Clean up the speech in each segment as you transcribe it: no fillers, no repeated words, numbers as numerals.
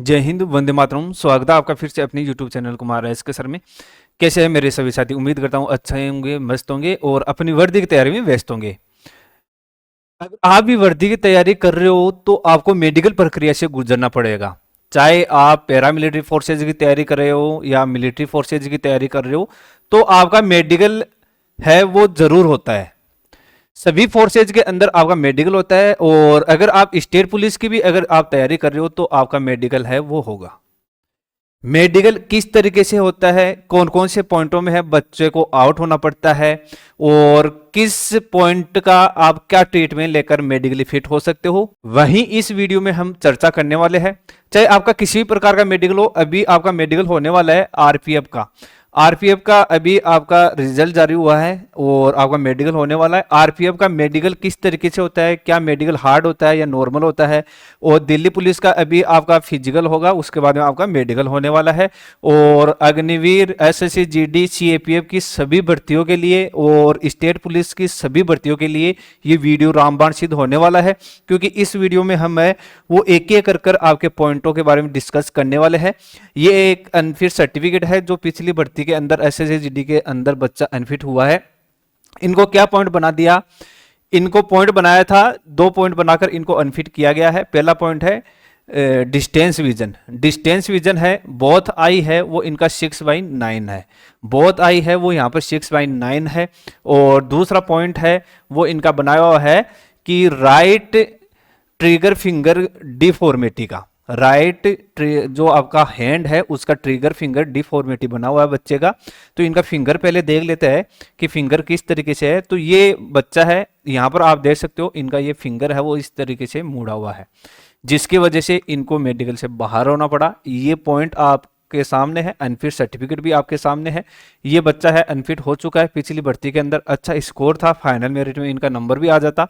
जय हिंद, वंदे मातरम। स्वागत है आपका फिर से अपने YouTube चैनल कुमार एस के सर में। कैसे हैं मेरे सभी साथी? उम्मीद करता हूँ अच्छे होंगे, मस्त होंगे और अपनी वर्दी की तैयारी में व्यस्त होंगे। अगर आप भी वर्दी की तैयारी कर रहे हो तो आपको मेडिकल प्रक्रिया से गुजरना पड़ेगा। चाहे आप पैरामिलिट्री फोर्सेज की तैयारी कर रहे हो या मिलिट्री फोर्सेज की तैयारी कर रहे हो, तो आपका मेडिकल है वो जरूर होता है। सभी फोर्सेज के अंदर आपका मेडिकल होता है और अगर आप स्टेट पुलिस की भी अगर आप तैयारी कर रहे हो तो आपका मेडिकल है वो होगा। मेडिकल किस तरीके से होता है, कौन कौन से पॉइंटों में है बच्चे को आउट होना पड़ता है और किस पॉइंट का आप क्या ट्रीटमेंट लेकर मेडिकली फिट हो सकते हो, वहीं इस वीडियो में हम चर्चा करने वाले हैं। चाहे आपका किसी भी प्रकार का मेडिकल हो, अभी आपका मेडिकल होने वाला है आरपीएफ का। आरपीएफ का अभी आपका रिजल्ट जारी हुआ है और आपका मेडिकल होने वाला है। आरपीएफ का मेडिकल किस तरीके से होता है, क्या मेडिकल हार्ड होता है या नॉर्मल होता है, और दिल्ली पुलिस का अभी आपका फिजिकल होगा, उसके बाद में आपका मेडिकल होने वाला है। और अग्निवीर, एसएससी, जीडी, सीएपीएफ की सभी भर्तियों के लिए और स्टेट पुलिस की सभी भर्तियों के लिए ये वीडियो रामबाण सिद्ध होने वाला है, क्योंकि इस वीडियो में हम वो एक एक कर आपके पॉइंटों के बारे में डिस्कस करने वाले हैं। ये एक अनफिट सर्टिफिकेट है जो पिछली भर्ती के अंदर एसएससी जीडी के अंदर बच्चा अनफिट हुआ है। इनको क्या पॉइंट बना दिया, इनको पॉइंट बनाया था, 2 पॉइंट बनाकर इनको अनफिट किया गया है। पहला पॉइंट है डिस्टेंस विजन। डिस्टेंस विजन है, बोथ आई है वो इनका 6/9 है। बोथ आई है वो यहाँ पर 6/9 है। और दूसरा पॉइंट है वो इनका बनाया हुआ है कि राइट ट्रिगर फिंगर डिफॉर्मिटी का, राइट जो आपका हैंड है उसका ट्रिगर फिंगर डिफॉर्मिटी बना हुआ है बच्चे का। तो इनका फिंगर पहले देख लेते हैं कि फिंगर किस तरीके से है। तो ये बच्चा है, यहाँ पर आप देख सकते हो इनका ये फिंगर है वो इस तरीके से मुड़ा हुआ है, जिसकी वजह से इनको मेडिकल से बाहर होना पड़ा। ये पॉइंट आपके सामने है, अनफिट सर्टिफिकेट भी आपके सामने है। ये बच्चा है अनफिट हो चुका है। पिछली भर्ती के अंदर अच्छा स्कोर था, फाइनल मेरिट में इनका नंबर भी आ जाता,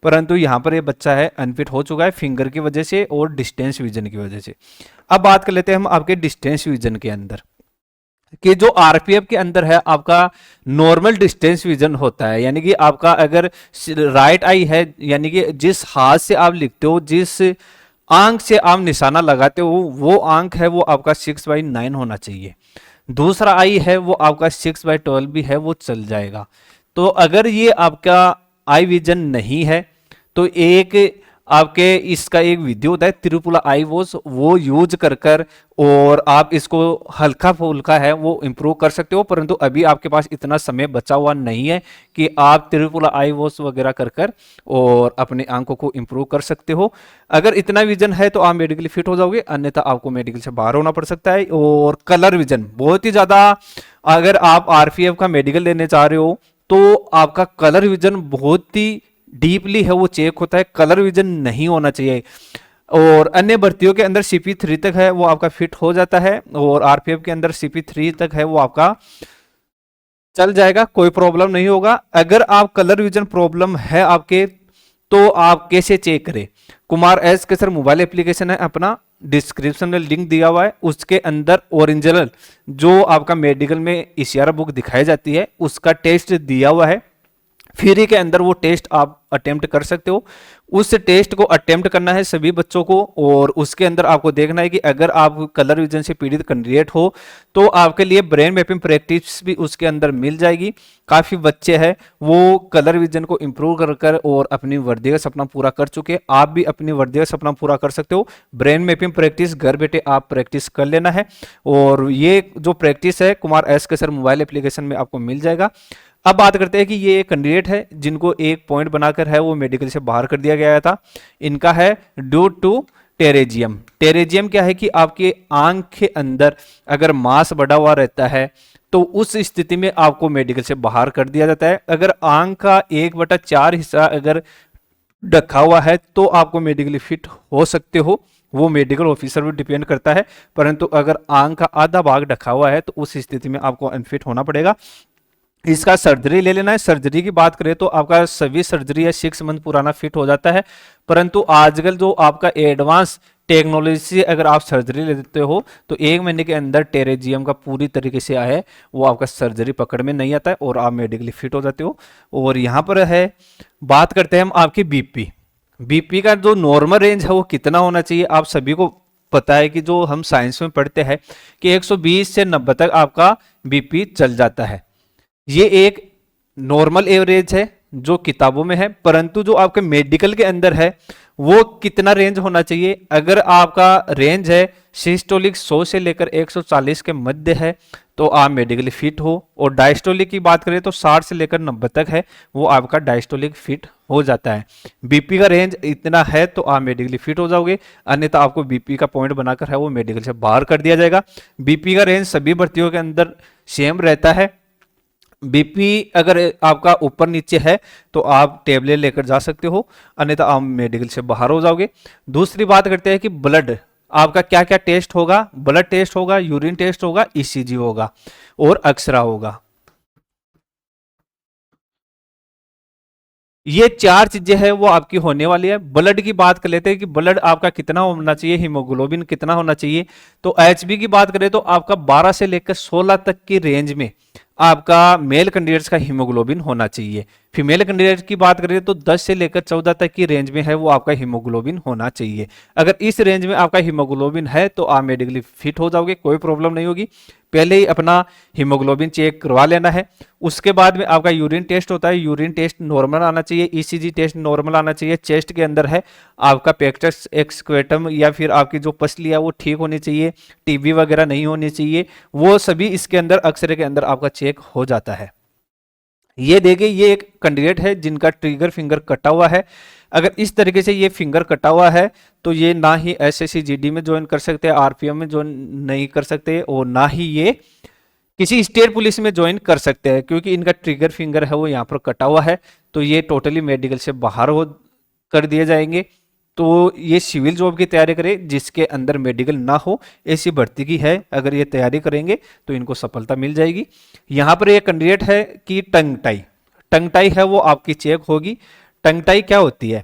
परंतु यहाँ पर ये बच्चा है अनफिट हो चुका है फिंगर की वजह से और डिस्टेंस विजन की वजह से। अब बात कर लेते हैं हम आपके डिस्टेंस विजन के अंदर, कि जो आरपीएफ के अंदर है आपका नॉर्मल डिस्टेंस विजन होता है। यानी कि आपका अगर राइट आई है, यानी कि जिस हाथ से आप लिखते हो, जिस आंख से आप निशाना लगाते हो, वो आंख है वो आपका 6/9 होना चाहिए। दूसरा आई है वो आपका 6/12 भी है, वो चल जाएगा। तो अगर ये आपका आई विजन नहीं है तो एक आपके इसका एक विधि होता है त्रिपुला आई वॉश, वो यूज कर कर और आप इसको हल्का फुल्का है वो इम्प्रूव कर सकते हो। परंतु अभी आपके पास इतना समय बचा हुआ नहीं है कि आप त्रिपुला आई वॉश वगैरह कर कर और अपने आंखों को इम्प्रूव कर सकते हो। अगर इतना विजन है तो आप मेडिकली फिट हो जाओगे, अन्यथा आपको मेडिकल से बाहर होना पड़ सकता है। और कलर विजन बहुत ही ज्यादा, अगर आप आरपीएफ का मेडिकल लेने चाह रहे हो तो आपका कलर विजन बहुत ही डीपली है वो चेक होता है, कलर विजन नहीं होना चाहिए। और अन्य भर्तियों के अंदर CP3 तक है वो आपका फिट हो जाता है और आरपीएफ के अंदर CP3 तक है वो आपका चल जाएगा, कोई प्रॉब्लम नहीं होगा। अगर आप कलर विजन प्रॉब्लम है आपके तो आप कैसे चेक करें? कुमार एस के सर मोबाइल एप्लीकेशन है अपना, डिस्क्रिप्शन में लिंक दिया हुआ है, उसके अंदर ओरिजिनल जो आपका मेडिकल में इशारा बुक दिखाई जाती है उसका टेस्ट दिया हुआ है। फ्री के अंदर वो टेस्ट आप अटेम्प्ट कर सकते हो। उस टेस्ट को अटेम्प्ट करना है सभी बच्चों को और उसके अंदर आपको देखना है कि अगर आप कलर विजन से पीड़ित कैंडिडेट हो तो आपके लिए ब्रेन मैपिंग प्रैक्टिस भी उसके अंदर मिल जाएगी। काफी बच्चे हैं वो कलर विजन को इंप्रूव कर कर और अपनी वर्दी का सपना पूरा कर चुके। आप भी अपनी वर्दी का सपना पूरा कर सकते हो। ब्रेन मैपिंग प्रैक्टिस घर बैठे आप प्रैक्टिस कर लेना है और ये जो प्रैक्टिस है कुमार एस के सर मोबाइल एप्लीकेशन में आपको मिल जाएगा। अब बात करते हैं कि ये एक कैंडिडेट है जिनको एक पॉइंट बनाकर है वो मेडिकल से बाहर कर दिया गया था। इनका है ड्यू टू टेरेजियम। टेरेजियम क्या है कि आपके आंख के अंदर अगर मांस बढ़ा हुआ रहता है तो उस स्थिति में आपको मेडिकल से बाहर कर दिया जाता है। अगर आंख का 1/4 हिस्सा अगर ढका हुआ है तो आपको मेडिकली फिट हो सकते हो, वो मेडिकल ऑफिसर पर डिपेंड करता है। परंतु अगर आंख का आधा भाग ढका हुआ है तो उस स्थिति में आपको अनफिट होना पड़ेगा। इसका सर्जरी ले लेना है। सर्जरी की बात करें तो आपका सभी सर्जरी है 6 मंथ पुराना फिट हो जाता है। परंतु आजकल जो आपका एडवांस टेक्नोलॉजी से अगर आप सर्जरी ले लेते हो तो 1 महीने के अंदर टेरेजियम का पूरी तरीके से आया है वो आपका सर्जरी पकड़ में नहीं आता है और आप मेडिकली फिट हो जाते हो। और यहाँ पर है बात करते हैं हम आपकी बीपी। बीपी का जो नॉर्मल रेंज है वो कितना होना चाहिए, आप सभी को पता है कि जो हम साइंस में पढ़ते हैं कि 120 से 90 तक आपका बीपी चल जाता है। ये एक नॉर्मल एवरेज है जो किताबों में है, परंतु जो आपके मेडिकल के अंदर है वो कितना रेंज होना चाहिए। अगर आपका रेंज है सिस्टोलिक 100 से लेकर 140 के मध्य है तो आप मेडिकली फिट हो, और डायस्टोलिक की बात करें तो 60 से लेकर 90 तक है, वो आपका डायस्टोलिक फिट हो जाता है। बीपी का रेंज इतना है तो आप मेडिकली फिट हो जाओगे, अन्यथा आपको बीपी का पॉइंट बनाकर है वो मेडिकल से बाहर कर दिया जाएगा। बीपी का रेंज सभी भर्तियों के अंदर सेम रहता है। बीपी अगर आपका ऊपर नीचे है तो आप टेबलेट लेकर जा सकते हो, अन्यथा आप मेडिकल से बाहर हो जाओगे। दूसरी बात करते हैं कि ब्लड आपका क्या क्या टेस्ट होगा। ब्लड टेस्ट होगा, यूरिन टेस्ट होगा, ईसीजी होगा और एक्सरा होगा। ये चार चीजें हैं वो आपकी होने वाली है। ब्लड की बात कर लेते हैं कि ब्लड आपका कितना होना चाहिए, हीमोग्लोबिन कितना होना चाहिए। तो एचबी की बात करें तो आपका 12 से लेकर 16 तक की रेंज में आपका मेल कैंडिडेट्स का हीमोग्लोबिन होना चाहिए। फीमेल कैंडिडेट की बात करें तो 10 से लेकर 14 तक की रेंज में है वो आपका हीमोग्लोबिन होना चाहिए। अगर इस रेंज में आपका हीमोग्लोबिन है तो आप मेडिकली फिट हो जाओगे, कोई प्रॉब्लम नहीं होगी। पहले ही अपना हीमोग्लोबिन चेक करवा लेना है। उसके बाद में आपका यूरिन टेस्ट होता है, यूरिन टेस्ट नॉर्मल आना चाहिए, ईसीजी टेस्ट नॉर्मल आना चाहिए। चेस्ट के अंदर है आपका पेक्टस एक्सक्वेटम या फिर आपकी जो पसली है वो ठीक होनी चाहिए, टीबी वगैरह नहीं होनी चाहिए, वो सभी इसके अंदर एक्सरे के अंदर आपका चेक हो जाता है। ये देखिए ये एक कैंडिडेट है जिनका ट्रिगर फिंगर कटा हुआ है। अगर इस तरीके से ये फिंगर कटा हुआ है तो ये ना ही एसएससी-जीडी में ज्वाइन कर सकते हैं, आरपीएम में ज्वाइन नहीं कर सकते, और ना ही ये किसी स्टेट पुलिस में ज्वाइन कर सकते हैं, क्योंकि इनका ट्रिगर फिंगर है वो यहाँ पर कटा हुआ है। तो ये टोटली मेडिकल से बाहर हो कर दिए जाएंगे। तो ये सिविल जॉब की तैयारी करें जिसके अंदर मेडिकल ना हो, ऐसी भर्ती की है। अगर ये तैयारी करेंगे तो इनको सफलता मिल जाएगी। यहाँ पर एक कैंडिडेट है कि टंग टाई, टंग टाई है वो आपकी चेक होगी। टंग टाई क्या होती है,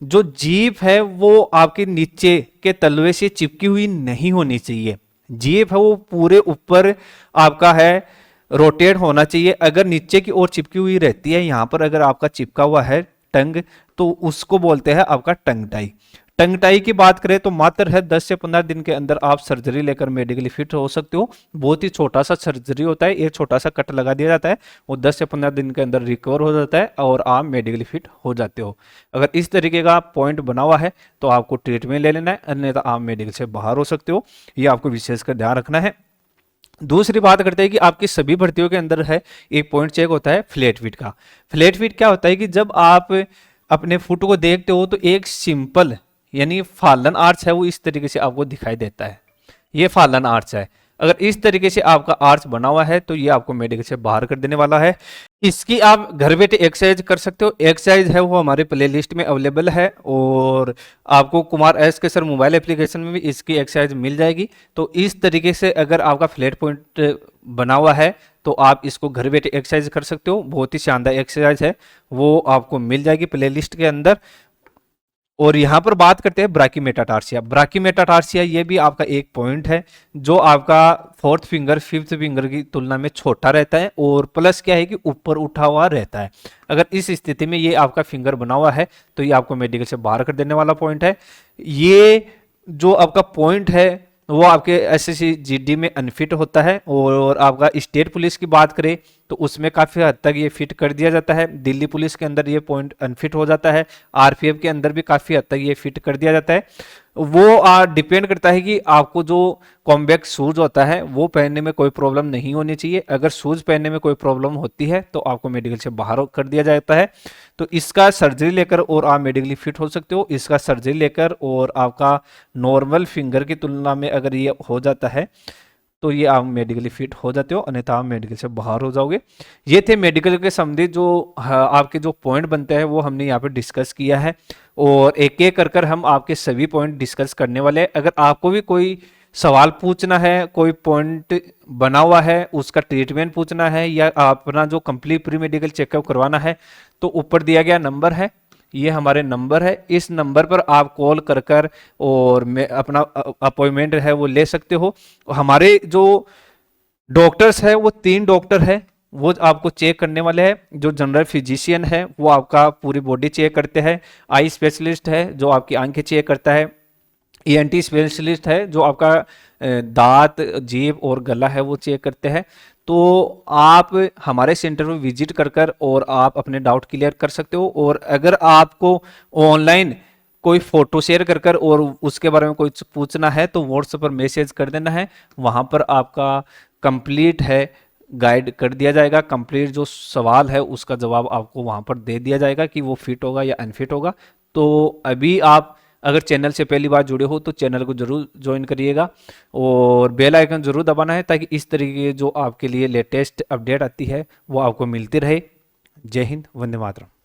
जो जीभ है वो आपके नीचे के तलवे से चिपकी हुई नहीं होनी चाहिए। जीभ है वो पूरे ऊपर आपका है रोटेट होना चाहिए। अगर नीचे की ओर चिपकी हुई रहती है, यहाँ पर अगर आपका चिपका हुआ है टंग, तो उसको बोलते हैं आपका टंग टाई। टंग टाई की बात करें तो मात्र है 10 से 15 दिन के अंदर आप सर्जरी लेकर मेडिकली फिट हो सकते हो। बहुत ही छोटा सा सर्जरी होता है, एक छोटा सा कट लगा दिया जाता है, वो 10 से 15 दिन के अंदर रिकवर हो जाता है और आप मेडिकली फिट हो जाते हो। अगर इस तरीके का पॉइंट बना हुआ है तो आपको ट्रीटमेंट ले लेना है, अन्यथा आप मेडिकल से बाहर हो सकते हो। ये आपको विशेषकर ध्यान रखना है। दूसरी बात करते हैं कि आपकी सभी भर्तियों के अंदर है एक पॉइंट चेक होता है फ्लैट फीट का। फ्लैट फीट क्या होता है कि जब आप अपने फुट को देखते हो तो एक सिंपल यानी फालन आर्च है वो इस तरीके से आपको दिखाई देता है, ये फालन आर्च है। अगर इस तरीके से आपका आर्च बना हुआ है तो ये आपको मेडिकल से बाहर कर देने वाला है। इसकी आप घर बैठे एक्सरसाइज कर सकते हो। एक्सरसाइज है वो हमारे प्ले लिस्ट में अवेलेबल है, और आपको कुमार एस के सर मोबाइल एप्लीकेशन में भी इसकी एक्सरसाइज मिल जाएगी। तो इस तरीके से अगर आपका फ्लैट पॉइंट बना हुआ है तो आप इसको घर बैठे एक्सरसाइज कर सकते हो। बहुत ही शानदार एक्सरसाइज है, वो आपको मिल जाएगी प्ले लिस्ट के अंदर। और यहाँ पर बात करते हैं ब्राकीमेटाटार्सिया। ब्राकीमेटाटार्सिया ये भी आपका एक पॉइंट है जो आपका फोर्थ फिंगर फिफ्थ फिंगर की तुलना में छोटा रहता है, और प्लस क्या है कि ऊपर उठा हुआ रहता है। अगर इस स्थिति में ये आपका फिंगर बना हुआ है तो ये आपको मेडिकल से बाहर कर देने वाला पॉइंट है। ये जो आपका पॉइंट है वो आपके एसएससी-जीडी में अनफिट होता है, और आपका स्टेट पुलिस की बात करें तो उसमें काफ़ी हद तक ये फिट कर दिया जाता है। दिल्ली पुलिस के अंदर ये पॉइंट अनफिट हो जाता है, आरपीएफ के अंदर भी काफ़ी हद तक ये फिट कर दिया जाता है। वो डिपेंड करता है कि आपको जो कॉम्बैक्ट शूज होता है वो पहनने में कोई प्रॉब्लम नहीं होनी चाहिए। अगर शूज पहनने में कोई प्रॉब्लम होती है तो आपको मेडिकल से बाहर कर दिया जाता है। तो इसका सर्जरी लेकर और आप मेडिकली फिट हो सकते हो। इसका सर्जरी लेकर और आपका नॉर्मल फिंगर की तुलना में अगर ये हो जाता है तो ये आप मेडिकली फिट हो जाते हो, अन्यथा आप मेडिकल से बाहर हो जाओगे। ये थे मेडिकल के संबंधित जो आपके जो पॉइंट बनते हैं वो हमने यहाँ पे डिस्कस किया है, और एक एक कर हम आपके सभी पॉइंट डिस्कस करने वाले हैं। अगर आपको भी कोई सवाल पूछना है, कोई पॉइंट बना हुआ है उसका ट्रीटमेंट पूछना है, या अपना जो कंप्लीट प्री मेडिकल चेकअप करवाना है, तो ऊपर दिया गया नंबर है, ये हमारे नंबर है। इस नंबर पर आप कॉल कर और अपना अपॉइंटमेंट है वो ले सकते हो। हमारे जो डॉक्टर्स है वो 3 डॉक्टर है, वो आपको चेक करने वाले हैं। जो जनरल फिजिशियन है वो आपका पूरी बॉडी चेक करते हैं, आई स्पेशलिस्ट है जो आपकी आंखें चेक करता है, ईएनटी स्पेशलिस्ट है जो आपका दांत, जीभ और गला है वो चेक करते हैं। तो आप हमारे सेंटर में विजिट कर कर और आप अपने डाउट क्लियर कर सकते हो। और अगर आपको ऑनलाइन कोई फोटो शेयर कर कर और उसके बारे में कुछ पूछना है तो व्हाट्सएप पर मैसेज कर देना है, वहां पर आपका कंप्लीट है गाइड कर दिया जाएगा। कंप्लीट जो सवाल है उसका जवाब आपको वहां पर दे दिया जाएगा कि वो फिट होगा या अनफिट होगा। तो अभी आप अगर चैनल से पहली बार जुड़े हो तो चैनल को जरूर ज्वाइन करिएगा और बेल आइकन जरूर दबाना है, ताकि इस तरीके की जो आपके लिए लेटेस्ट अपडेट आती है वो आपको मिलती रहे। जय हिंद, वंदे मातरम।